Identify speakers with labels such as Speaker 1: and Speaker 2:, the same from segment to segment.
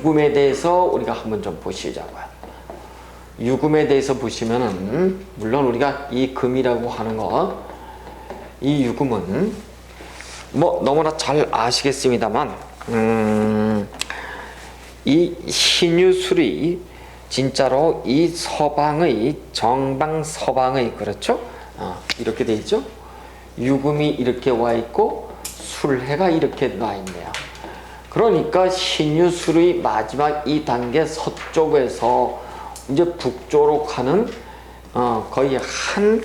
Speaker 1: 유금에 대해서 우리가 한번 좀 보시자고요. 유금에 대해서 보시면은 물론 우리가 이 금이라고 하는 거, 이 유금은 뭐 너무나 잘 아시겠습니다만 이 신유술이 진짜로 이 서방의 정방서방의 그렇죠? 이렇게 돼 있죠? 유금이 이렇게 와 있고 술해가 이렇게 나 있네요. 그러니까 신유술의 마지막 이 단계 서쪽에서 이제 북쪽으로 가는 거의 한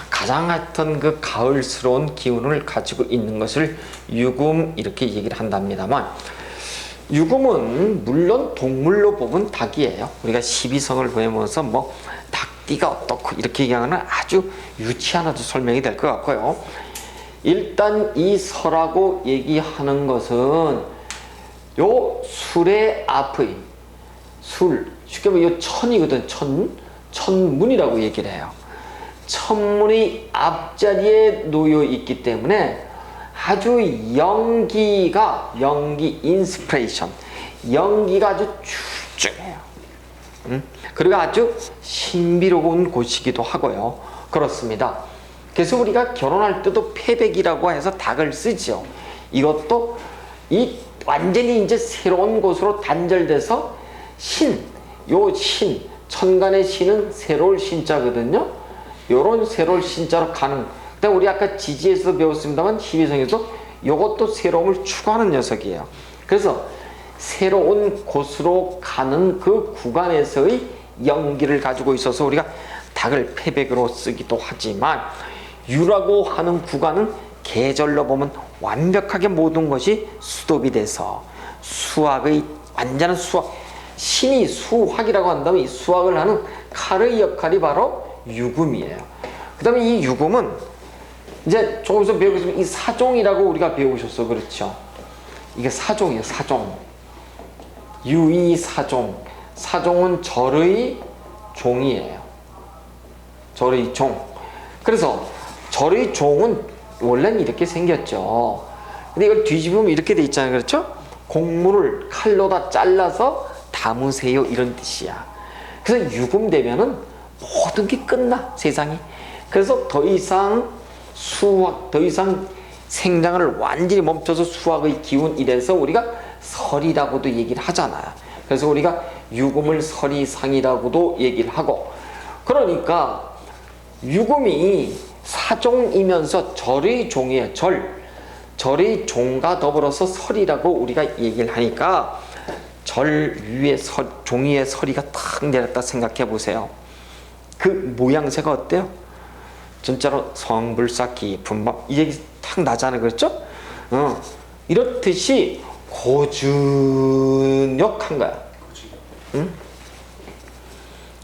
Speaker 1: 가장 하여튼 그 가을스러운 기운을 가지고 있는 것을 유금 이렇게 얘기를 한답니다만, 유금은 물론 동물로 보면 닭이에요. 우리가 12성을 보면서 뭐 닭띠가 어떻고 이렇게 얘기하는 아주 유치한 아주 설명이 될 것 같고요. 일단 이 설하고 얘기하는 것은 요 술의 앞의 술, 쉽게 말하면 이 천이거든. 천문이라고 얘기를 해요. 천문의 앞자리에 놓여 있기 때문에 아주 연기 인스피레이션, 연기가 아주 출중해요. 그리고 아주 신비로운 곳이기도 하고요. 그렇습니다. 그래서 우리가 결혼할 때도 패백이라고 해서 닭을 쓰죠. 이것도 완전히 이제 새로운 곳으로 단절돼서 천간의 신은 새로울 신자거든요. 요런 새로울 신자로 가는, 그다음 우리 아까 지지에서 배웠습니다만 12성에서 요것도 새로움을 추구하는 녀석이에요. 그래서 새로운 곳으로 가는 그 구간에서의 연기를 가지고 있어서 우리가 닭을 패백으로 쓰기도 하지만, 유라고 하는 구간은 계절로 보면 완벽하게 모든 것이 수독이 돼서 수학의 완전한 수학, 신이 수학이라고 한다면 이 수학을 하는 칼의 역할이 바로 유금이에요. 그 다음에 이 유금은 이제 조금 있으면 배우겠지만 이 사종이라고 우리가 배우셨어. 그렇죠? 이게 사종이에요. 사종. 유의사종. 사종은 절의 종이에요. 절의 종. 그래서 절의 종은 원래는 이렇게 생겼죠. 근데 이걸 뒤집으면 이렇게 돼 있잖아요. 그렇죠? 곡물을 칼로다 잘라서 담으세요, 이런 뜻이야. 그래서 유금 되면은 모든 게 끝나, 세상이. 그래서 더 이상 생장을 완전히 멈춰서 수학의 기운, 이래서 우리가 설이라고도 얘기를 하잖아요. 그래서 우리가 유금을 설이상이라고도 얘기를 하고, 그러니까 유금이 사종이면서 절의 종이에요. 절의 종과 더불어서 설이라고 우리가 얘기를 하니까, 절 위에 종이에 서리가 탁 내렸다 생각해 보세요. 그 모양새가 어때요? 진짜로 성불사 깊은 밤, 이 얘기 탁 나잖아요. 그렇죠? 이렇듯이 고준역한 거야. 응?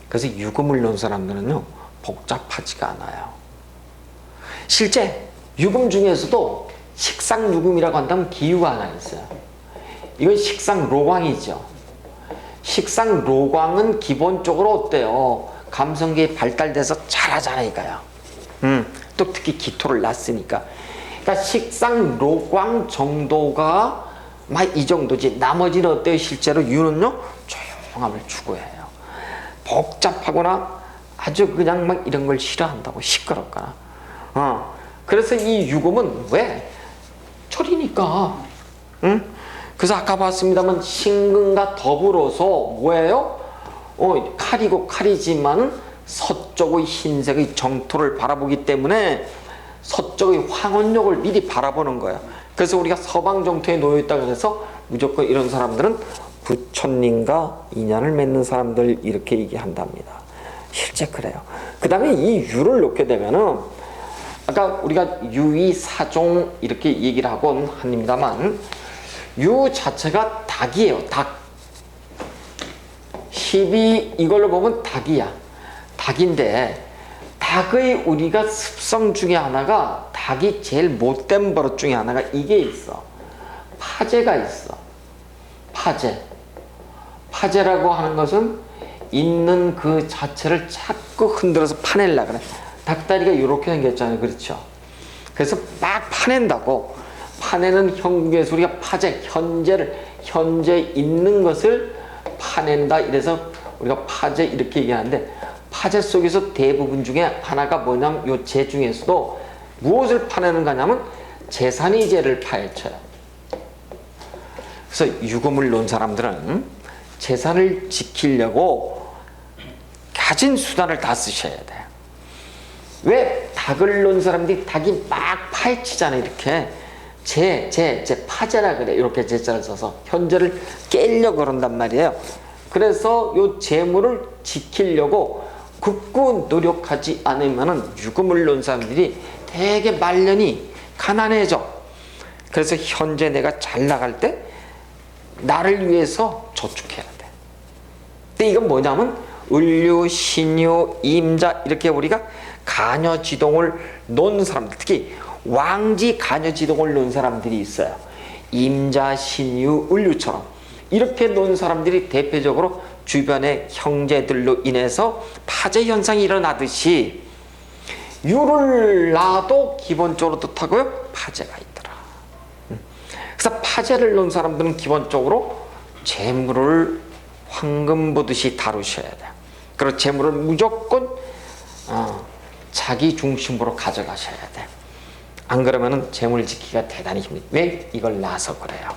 Speaker 1: 그래서 유금을 놓은 사람들은요 복잡하지가 않아요. 실제 유금 중에서도 식상 유금이라고 한다면 기유가 하나 있어요. 이건 식상 로광이죠. 식상 로광은 기본적으로 어때요? 감성기에 발달돼서 잘하잖아요. 또 특히 기토를 낳았으니까. 그러니까 식상 로광 정도가 막 이 정도지. 나머지는 어때요? 실제로 유는요 조용함을 추구해요. 복잡하거나 아주 그냥 막 이런 걸 싫어한다고, 시끄럽거나. 그래서 이 유금은 왜? 철이니까. 그래서 아까 봤습니다만 신금과 더불어서 뭐예요? 칼이고 칼이지만 서쪽의 흰색의 정토를 바라보기 때문에 서쪽의 황혼역을 미리 바라보는 거예요. 그래서 우리가 서방 정토에 놓여있다고 해서 무조건 이런 사람들은 부처님과 인연을 맺는 사람들, 이렇게 얘기한답니다. 실제 그래요. 그 다음에 이 유를 놓게 되면은 아까 우리가 유의사종 이렇게 얘기를 하곤 합니다만, 유 자체가 닭이에요. 닭. 12 이걸로 보면 닭이야. 닭인데 닭의 우리가 습성 중에 하나가, 닭이 제일 못된 버릇 중에 하나가 이게 있어. 파제가 있어. 파제라고 하는 것은 있는 그 자체를 자꾸 흔들어서 파내려고 그래. 닭다리가 이렇게 생겼잖아요. 그렇죠? 그래서 막 파낸다고. 파내는 형국에서 우리가 파제, 현재 있는 것을 파낸다. 이래서 우리가 파재 이렇게 얘기하는데, 파재 속에서 대부분 중에 하나가 뭐냐면 요 재 중에서도 무엇을 파내는 거냐면 재산이재를 파헤쳐요. 그래서 유금을 놓은 사람들은 재산을 지키려고 가진 수단을 다 쓰셔야 돼요. 왜 닭을 놓은 사람들이 닭이 막 파헤치잖아요. 이렇게 파재라 그래. 이렇게 재자를 써서 현재를 깨려고 그런단 말이에요. 그래서 요 재물을 지키려고 굳고 노력하지 않으면은 유금을 놓은 사람들이 되게 말년이 가난해져. 그래서 현재 내가 잘 나갈 때 나를 위해서 저축해야 돼. 근데 이건 뭐냐면 을류, 신유, 임자 이렇게 우리가 간여지동을 놓은 사람들, 특히 왕지 간여지동을 놓은 사람들이 있어요. 임자, 신유, 을류처럼 이렇게 놓은 사람들이 대표적으로 주변의 형제들로 인해서 파재 현상이 일어나듯이 유를 낳아도 기본적으로 뜻하고요 파재가 있더라. 그래서 파재를 놓은 사람들은 기본적으로 재물을 황금 보듯이 다루셔야 돼요. 그리고 재물을 무조건 자기 중심으로 가져가셔야 돼요. 안 그러면은 재물 지키기가 대단히 힘들어요. 왜? 이걸 낳아서 그래요.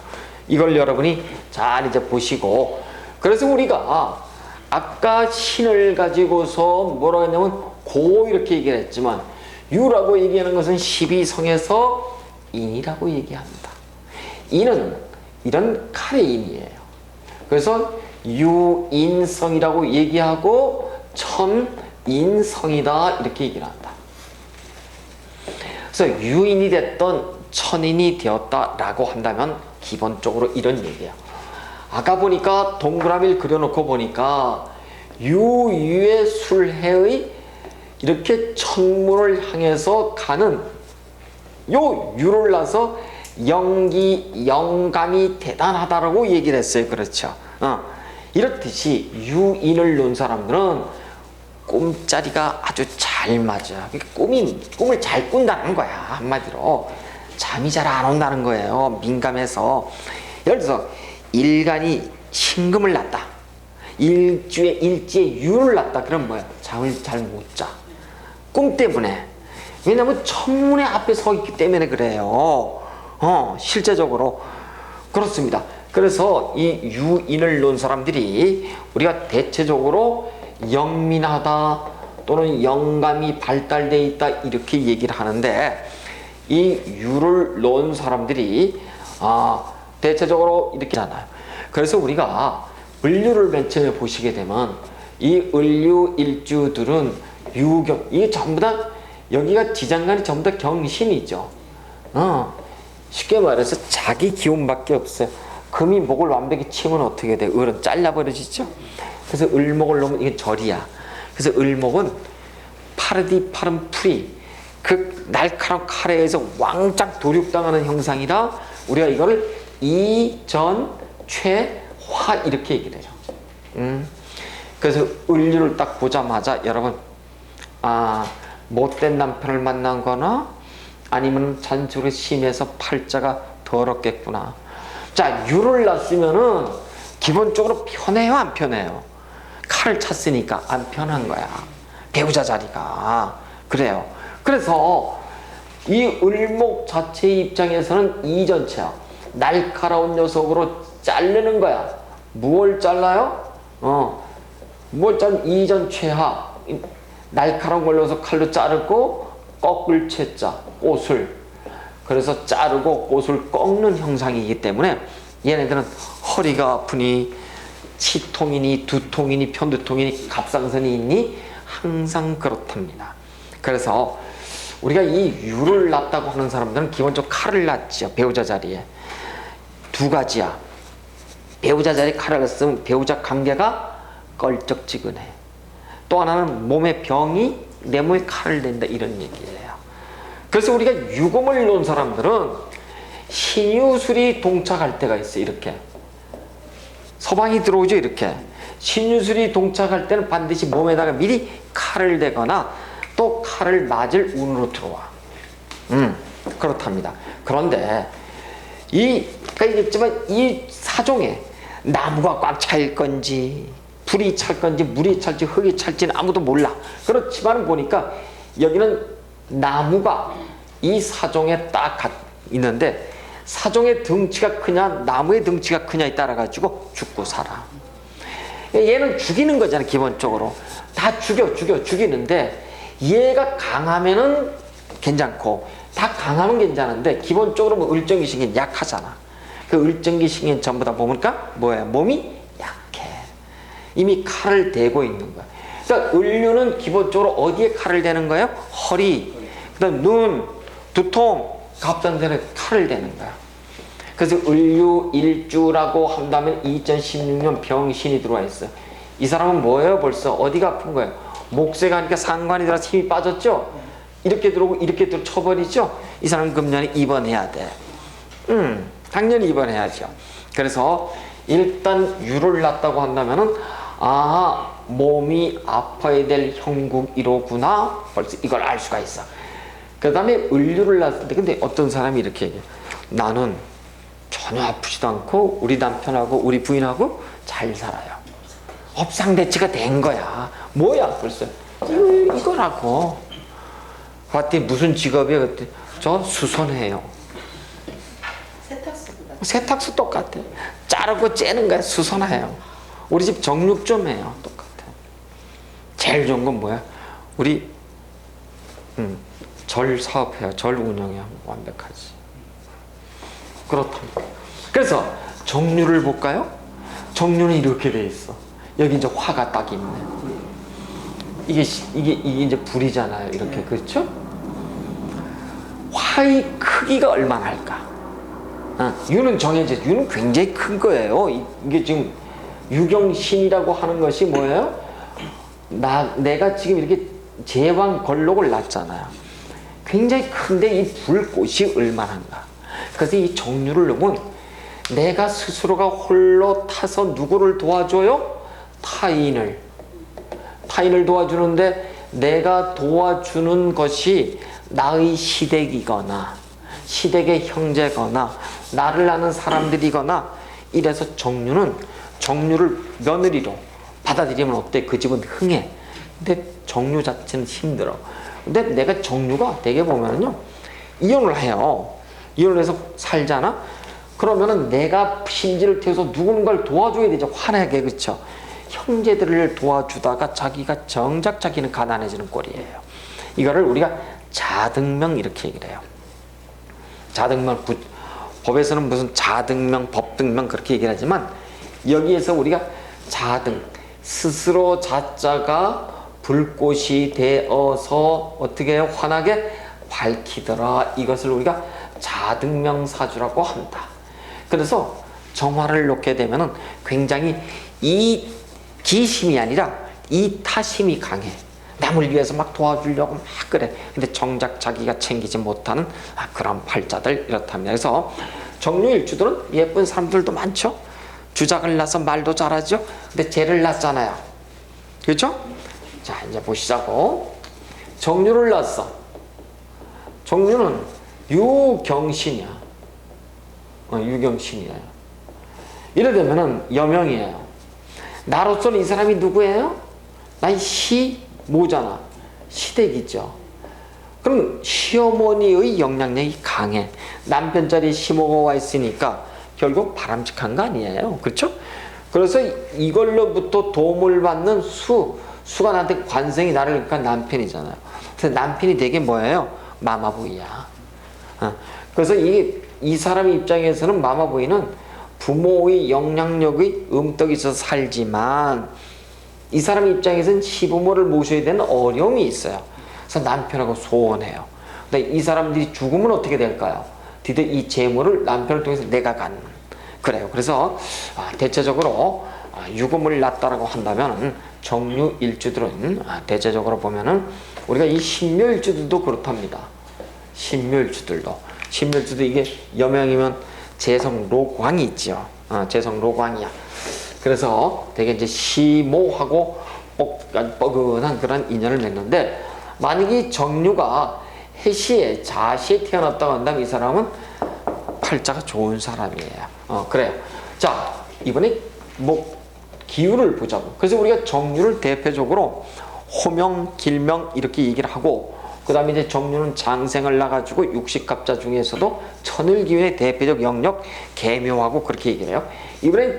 Speaker 1: 이걸 여러분이 잘 이제 보시고, 그래서 우리가 아까 신을 가지고서 뭐라고 했냐면 고 이렇게 얘기를 했지만 유라고 얘기하는 것은 12성에서 인이라고 얘기합니다. 인은 이런 칼의 인이에요. 그래서 유인성이라고 얘기하고 천인성이다 이렇게 얘기를 한다. 그래서 유인이 됐던 천인이 되었다라고 한다면 기본적으로 이런 얘기예요. 아까 보니까 동그라미를 그려놓고 보니까 유의 술해의 이렇게 천문을 향해서 가는 요 유를 나서 영감이 대단하다라고 얘기를 했어요. 그렇죠? 이렇듯이 유인을 놓은 사람들은 꿈자리가 아주 잘 맞아. 꿈을 잘 꾼다는 거야. 한마디로 잠이 잘 안 온다는 거예요. 민감해서. 예를 들어서 일간이 신금을 낳다, 일지에 유를 낳다. 그럼 뭐야? 잠을 잘 못 자. 꿈 때문에. 왜냐면 천문의 앞에 서 있기 때문에 그래요. 실제적으로 그렇습니다. 그래서 이 유인을 놓은 사람들이 우리가 대체적으로 영민하다 또는 영감이 발달되어 있다 이렇게 얘기를 하는데, 이 유를 놓은 사람들이 대체적으로 이렇게 하잖아요. 그래서 우리가 을류를 맨 처음에 보시게 되면 이 을류 일주들은 유경, 이게 전부 다 여기가 지장간이 전부 다 경신이죠. 쉽게 말해서 자기 기운밖에 없어요. 금이 목을 완벽히 치면 어떻게 돼? 을은 잘라버려지죠. 그래서 을목을 놓으면 이게 절이야. 그래서 을목은 파르디 파른 풀이 그 날카로운 칼에 의해서 왕짝 도륙당하는 형상이라 우리가 이거를 이전최화 이렇게 얘기를 해요. 그래서 을류를 딱 보자마자 여러분 못된 남편을 만난 거나 아니면 잔소리 심해서 팔자가 더럽겠구나. 자, 유를 낳았으면은 기본적으로 편해요, 안 편해요? 칼을 찼으니까 안 편한 거야. 배우자 자리가. 그래요. 그래서 이 을목 자체의 입장에서는 이전체야. 날카로운 녀석으로 자르는 거야. 무엇을 잘라요? 이전체하. 날카로운 걸로서 칼로 자르고 꺾을 채자, 꽃을. 그래서 자르고 꽃을 꺾는 형상이기 때문에 얘네들은 허리가 아프니 치통이니 두통이니 편두통이니 갑상선이 있니 항상 그렇답니다. 그래서 우리가 이 유를 낳았다고 하는 사람들은 기본적으로 칼을 낳죠. 배우자 자리에. 두 가지야. 배우자 자리에 칼을 낳으면 배우자 관계가 껄쩍지근해. 또 하나는 몸에 병이 내 몸에 칼을 댄다 이런 얘기예요. 그래서 우리가 유금을 놓은 사람들은 신유술이 동착할 때가 있어요. 이렇게 서방이 들어오죠. 이렇게 신유술이 동착할 때는 반드시 몸에다가 미리 칼을 대거나 또 칼을 맞을 운으로 들어와. 그렇답니다. 그런데 이 아까 얘기했지만 이 사종에 나무가 꽉 차일 건지 불이 찰 건지 물이 찰지 흙이 찰지는 아무도 몰라. 그렇지만 보니까 여기는 나무가 이 사종에 딱 있는데 사종의 덩치가 크냐 나무의 덩치가 크냐에 따라 가지고 죽고 살아. 얘는 죽이는 거잖아. 기본적으로 다 죽이는데 얘가 강하면은 괜찮고 다 강하면 괜찮은데 기본적으로 뭐 을정기신경 약하잖아. 그 을정기신경 전부 다 보니까 뭐야? 몸이 약해. 이미 칼을 대고 있는 거야. 그러니까 을류는 기본적으로 어디에 칼을 대는 거예요? 허리, 그다음 눈, 두통, 갑상선에 칼을 대는 거야. 그래서 을류 일주라고 한다면 2016년 병신이 들어와 있어. 이 사람은 뭐예요? 벌써 어디가 아픈 거예요? 목쇠가 하니까 상관이 들어서 힘이 빠졌죠? 이렇게 들어오고 이렇게 들어 쳐버리죠? 이 사람은 금년에 입원해야 돼. 당연히 입원해야죠. 그래서 일단 유를 낳았다고 한다면은 몸이 아파야 될 형국이로구나. 벌써 이걸 알 수가 있어. 그 다음에 을류를 낳았을 때 근데 어떤 사람이 이렇게 얘기해. 나는 전혀 아프지도 않고 우리 남편하고 우리 부인하고 잘 살아요. 업상대치가 된 거야. 뭐야 벌써 이거라고. 봤더니 무슨 직업이야 그때? 저 수선해요. 세탁소 똑같아. 자르고 째는 거야. 수선해요. 우리 집 정육 좀 해요. 똑같아. 제일 좋은 건 뭐야? 우리 절 사업해요. 절 운영해요. 완벽하지. 그렇답니다. 그래서 정류를 볼까요? 정류는 이렇게 돼 있어. 여기 이제 화가 딱 있네. 이게 이제 불이잖아요. 이렇게 그렇죠? 화의 크기가 얼마나 할까? 유는 정해져. 유는 굉장히 큰 거예요. 이게 지금 유경신이라고 하는 것이 뭐예요? 내가 지금 이렇게 제왕 걸록을 낳잖아요. 굉장히 큰데 이 불꽃이 얼마나인가. 그래서 이 정류를 놓으면 내가 스스로가 홀로 타서 누구를 도와줘요? 타인을 도와주는데 내가 도와주는 것이 나의 시댁이거나 시댁의 형제거나 나를 아는 사람들이거나 이래서 정류를 며느리로 받아들이면 어때? 그 집은 흥해. 근데 정류 자체는 힘들어. 근데 내가 정류가 되게 보면은요 이혼을 해요. 이혼을 해서 살잖아. 그러면은 내가 심지를 태워서 누군가를 도와줘야 되죠. 화나게. 그렇죠? 형제들을 도와주다가 자기가 정작 자기는 가난해지는 꼴이에요. 이거를 우리가 자등명 이렇게 얘기를 해요. 자등명, 법에서는 무슨 자등명, 법등명 그렇게 얘기를 하지만 여기에서 우리가 자등, 스스로 자자가 불꽃이 되어서 어떻게 해요? 환하게 밝히더라. 이것을 우리가 자등명사주라고 한다. 그래서 정화를 놓게 되면은 굉장히 이 기심이 아니라 이 타심이 강해. 남을 위해서 막 도와주려고 막 그래. 근데 정작 자기가 챙기지 못하는 그런 팔자들 이렇답니다. 그래서 정류일주들은 예쁜 사람들도 많죠. 주작을 낳아서 말도 잘하죠. 근데 죄를 낳잖아요. 그렇죠? 자 이제 보시자고. 정류를 낳았어. 정류는 유경신이야. 유경신이에요. 이래 되면은 여명이에요. 나로서는 이 사람이 누구예요? 나의 시모잖아. 시댁이죠. 그럼 시어머니의 영향력이 강해. 남편 자리에 시모가 와 있으니까 결국 바람직한 거 아니에요. 그렇죠? 그래서 이걸로부터 도움을 받는 수가 나한테 관생이 나를 그러니까 남편이잖아요. 그래서 남편이 되게 뭐예요? 마마보이야. 그래서 이 사람 입장에서는 마마보이는 부모의 영향력의 음덕이 있어서 살지만 이 사람 입장에서는 시부모를 모셔야 되는 어려움이 있어요. 그래서 남편하고 소원해요. 근데 이 사람들이 죽으면 어떻게 될까요? 드디어 이 재물을 남편을 통해서 내가 갖는. 그래요. 그래서 대체적으로 유금을 낳았다라고 한다면 정류일주들은 대체적으로 보면은 우리가 이 신묘일주들도 그렇답니다. 신묘일주들도 이게 여명이면 재성로광이 있죠. 재성로광이야. 그래서 되게 이제 시모하고 뻐근한 그런 인연을 맺는데 만약에 정류가 해시에 자시에 태어났다고 한다면 이 사람은 팔자가 좋은 사람이에요. 그래요. 자, 이번에 뭐 기운을 보자고. 그래서 우리가 정유를 대표적으로 호명, 길명 이렇게 얘기를 하고, 그 다음에 이제 정유는 장생을 나가지고 육식갑자 중에서도 천을기운의 대표적 영역 계묘하고 그렇게 얘기를 해요. 이번엔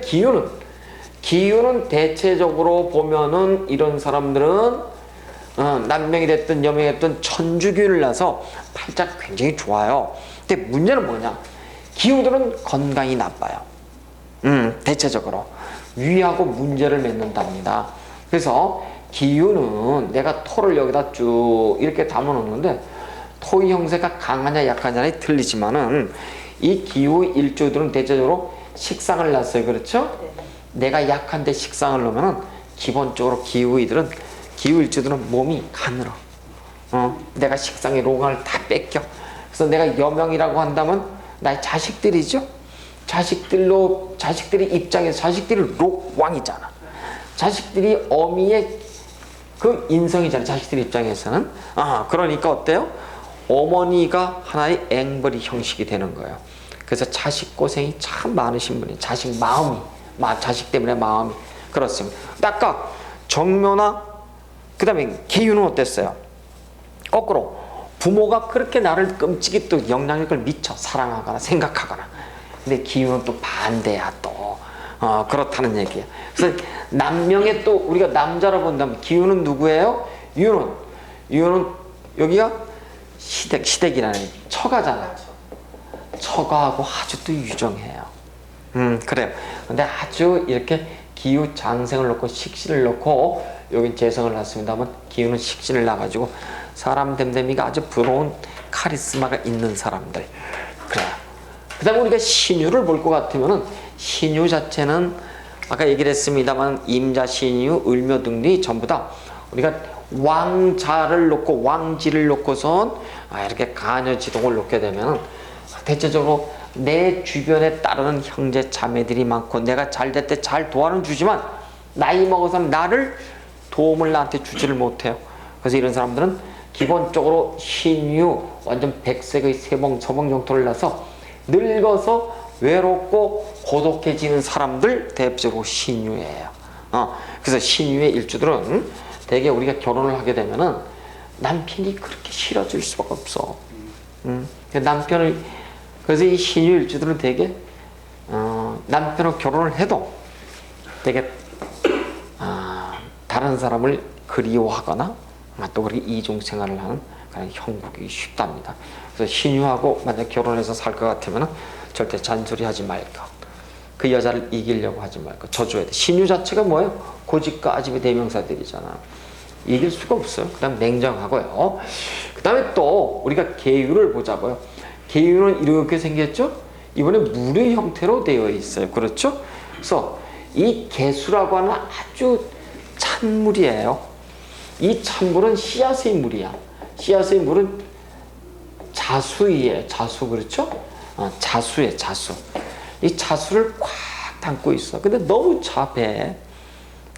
Speaker 1: 기운은 대체적으로 보면은 이런 사람들은 남명이 됐든 여명이 됐든 천주기운을 나서 팔자가 굉장히 좋아요. 근데 문제는 뭐냐? 기운들은 건강이 나빠요. 대체적으로 위하고 문제를 맺는답니다. 그래서 기운은 내가 토를 여기다 쭉 이렇게 담아 놓는데 토의 형세가 강하냐 약하냐에 틀리지만은 이 기후 일주들은 대체적으로 식상을 놨어요. 그렇죠? 내가 약한데 식상을 놓으면은 기본적으로 기후 일주들은 몸이 가늘어. 내가 식상의 로강을 다 뺏겨. 그래서 내가 여명이라고 한다면 나의 자식들이죠. 자식들이 입장에서 자식들이 록왕이잖아. 자식들이 어미의 그 인성이잖아. 자식들 입장에서는. 그러니까 어때요? 어머니가 하나의 앵벌이 형식이 되는 거예요. 그래서 자식 고생이 참 많으신 분이 자식 때문에 마음이 그렇습니다. 아까 정묘나 그 다음에 기운은 어땠어요? 거꾸로 부모가 그렇게 나를 끔찍이 또 영향력을 미쳐 사랑하거나 생각하거나, 근데 기운은 또 반대야 또. 그렇다는 얘기예요. 그래서 남명에 또 우리가 남자로 본다면 기운은 누구예요? 유는 여기가 시댁이라는 처가잖아. 처가하고 아주 또 유정해요. 그래요. 근데 아주 이렇게 기후 장생을 놓고 식신을 놓고 여긴 재성을 놨습니다 하면 기운은 식신을 놔가지고 사람 됨됨이가 아주 부러운 카리스마가 있는 사람들. 그래요. 그 다음에 우리가 신유를 볼 것 같으면은 신유 자체는 아까 얘기를 했습니다만 임자, 신유, 을묘 등이 전부 다 우리가 왕자를 놓고 왕지를 놓고선 이렇게 가녀지동을 놓게 되면 대체적으로 내 주변에 따르는 형제 자매들이 많고 내가 잘 될 때 잘 도와는 주지만 나이 먹어서는 나를 도움을 나한테 주지를 못해요. 그래서 이런 사람들은 기본적으로 신유 완전 백색의 서봉 정토를 나서 늙어서 외롭고 고독해지는 사람들 대표적으로 신유예요. 그래서 신유의 일주들은 대개 우리가 결혼을 하게 되면은 남편이 그렇게 싫어질 수밖에 없어. 그래서 이 신유 일주들은 대개 남편하고 결혼을 해도 되게 다른 사람을 그리워하거나 또 그렇게 이중생활을 하는 그런 형국이 쉽답니다. 그래서 신유하고 만약 결혼해서 살 것 같으면 절대 잔소리하지 말고 그 여자를 이기려고 하지 말고 져줘야 돼. 신유 자체가 뭐예요? 고집과 아집의 대명사들이잖아. 이길 수가 없어요. 그 다음 냉정하고요. 그 다음에 또 우리가 계유를 보자고요. 계유는 이렇게 생겼죠? 이번에 물의 형태로 되어 있어요. 그렇죠? 그래서 이 개수라고 하는 아주 찬물이에요. 이 찬물은 씨앗의 물이야. 씨앗의 물은 자수이에요. 자수. 그렇죠? 자수에 자수. 이 자수를 꽉 담고 있어. 근데 너무 차배.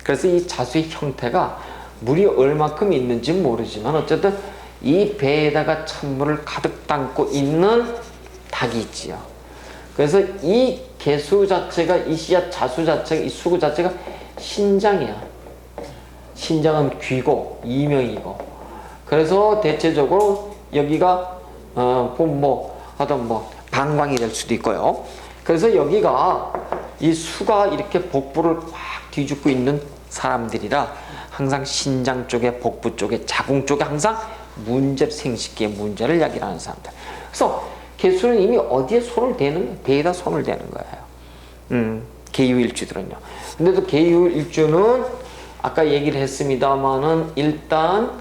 Speaker 1: 그래서 이 자수의 형태가 물이 얼마큼 있는지 모르지만 어쨌든 이 배에다가 찬물을 가득 담고 있는 닭이 있지요. 그래서 이 개수 자체가 이 씨앗 자수 자체가 이 수구 자체가 신장이야. 신장은 귀고 이명이고. 그래서 대체적으로 여기가 하여튼 방광이 될 수도 있고요. 그래서 여기가 이 수가 이렇게 복부를 꽉 뒤집고 있는 사람들이라 항상 신장 쪽에 복부 쪽에 자궁 쪽에 항상 생식기의 문제를 야기하는 사람들. 그래서 개수는 이미 어디에 손을 대는 거예요? 배에다 손을 대는 거예요. 계유일주들은요. 근데 또 계유일주는 아까 얘기를 했습니다만은 일단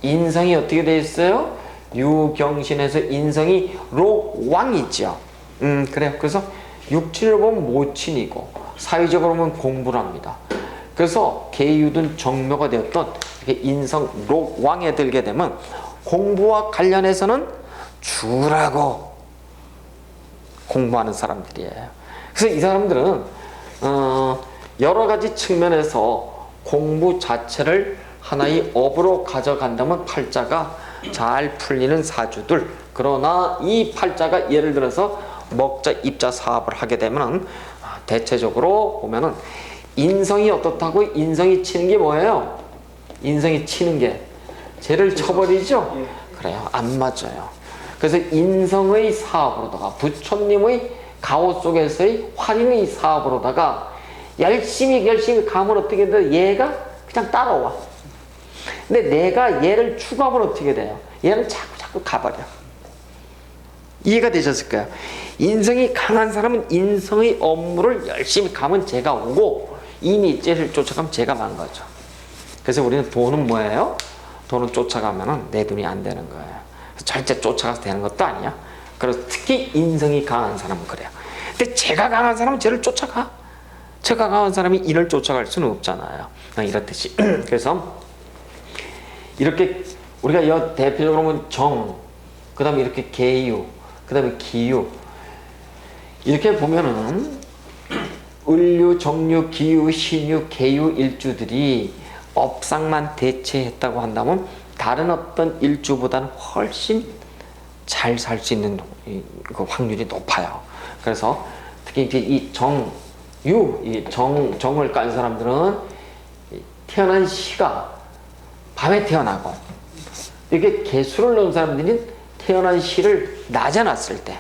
Speaker 1: 인성이 어떻게 돼 있어요? 유경신에서 인성이 록왕이죠. 그래요. 그래서 육친을 보면 모친이고 사회적으로 보면 공부를 합니다. 그래서 계유든 정묘가 되었던 인성 록왕에 들게 되면 공부와 관련해서는 죽으라고 공부하는 사람들이에요. 그래서 이 사람들은 여러 가지 측면에서 공부 자체를 하나의 업으로 가져간다면 팔자가 잘 풀리는 사주들. 그러나 이 팔자가 예를 들어서 먹자 입자 사업을 하게 되면 대체적으로 보면은 인성이 어떻다고 인성이 치는 게 뭐예요? 인성이 치는 게 죄를 쳐버리죠? 그래요. 안 맞아요. 그래서 인성의 사업으로다가 부처님의 가오 속에서의 활인의 사업으로다가 열심히 가면 어떻게 돼요? 얘가 그냥 따라와. 근데 내가 얘를 추구하면 어떻게 돼요? 얘는 자꾸 가버려. 이해가 되셨을 거예요. 인성이 강한 사람은 인성의 업무를 열심히 가면 제가 오고 이미 쟤를 쫓아가면 제가 만 거죠. 그래서 우리는 돈은 뭐예요? 돈은 쫓아가면 내 돈이 안 되는 거예요. 절대 쫓아가서 되는 것도 아니야. 그래서 특히 인성이 강한 사람은 그래요. 근데 제가 강한 사람은 쟤를 쫓아가. 제가 강한 사람이 인을 쫓아갈 수는 없잖아요. 이렇듯이. 그래서 이렇게 우리가 대표적으로 보면 정, 그 다음에 이렇게 계유, 그 다음에 기유, 이렇게 보면은 을류, 정류, 기유, 신유, 계유 일주들이 업상만 대체했다고 한다면 다른 어떤 일주보다는 훨씬 잘 살 수 있는 그 확률이 높아요. 그래서 특히 이제 이 정을 깐 사람들은 태어난 시가 밤에 태어나고, 이렇게 개수를 넣은 사람들은 태어난 시를 낮에 놨을 때,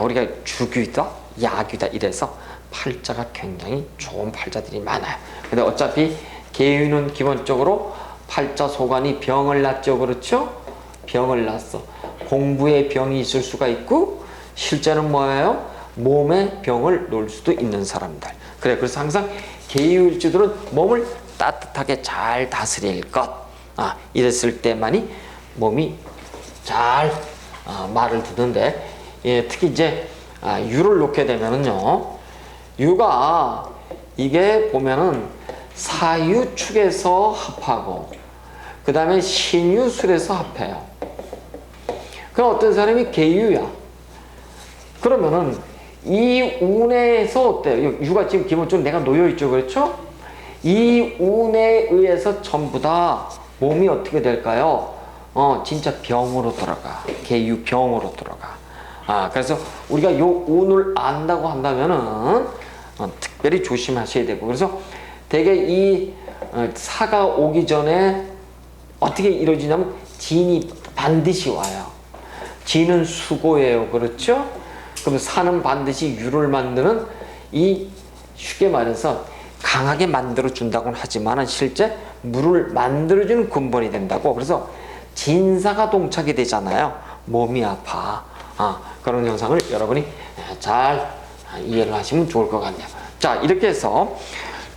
Speaker 1: 우리가 주규다, 야규다 이래서 팔자가 굉장히 좋은 팔자들이 많아요. 근데 어차피 계유는 기본적으로 팔자 소관이 병을 낳죠. 그렇죠? 병을 낳았어. 공부에 병이 있을 수가 있고, 실제는 뭐예요? 몸에 병을 놓을 수도 있는 사람들. 그래, 그래서 항상 계유일주들은 몸을 따뜻하게 잘 다스릴 것. 이랬을 때만이 몸이 잘 말을 듣는데, 특히 이제 유를 놓게 되면은요, 유가 이게 보면은 사유축에서 합하고 그 다음에 신유술에서 합해요. 그럼 어떤 사람이 계유야. 그러면은 이 운에서 어때요? 유가 지금 기본적으로 내가 놓여있죠. 그렇죠? 이 운에 의해서 전부 다 몸이 어떻게 될까요? 진짜 병으로 돌아가. 계유 병으로 돌아가. 그래서 우리가 요 운을 안다고 한다면은 특별히 조심하셔야 되고, 그래서 되게 이 사가 오기 전에 어떻게 이루어지냐면 진이 반드시 와요. 진은 수고예요. 그렇죠? 그럼 사는 반드시 유를 만드는, 이 쉽게 말해서 강하게 만들어 준다고는 하지만 실제 물을 만들어주는 근본이 된다고. 그래서 진사가 동착이 되잖아요. 몸이 아파. 그런 현상을 여러분이 잘 이해를 하시면 좋을 것 같네요. 자, 이렇게 해서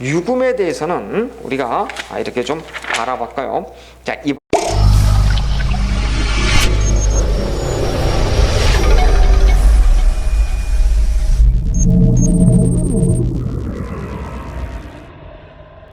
Speaker 1: 유금에 대해서는 우리가 이렇게 좀 알아볼까요? 자,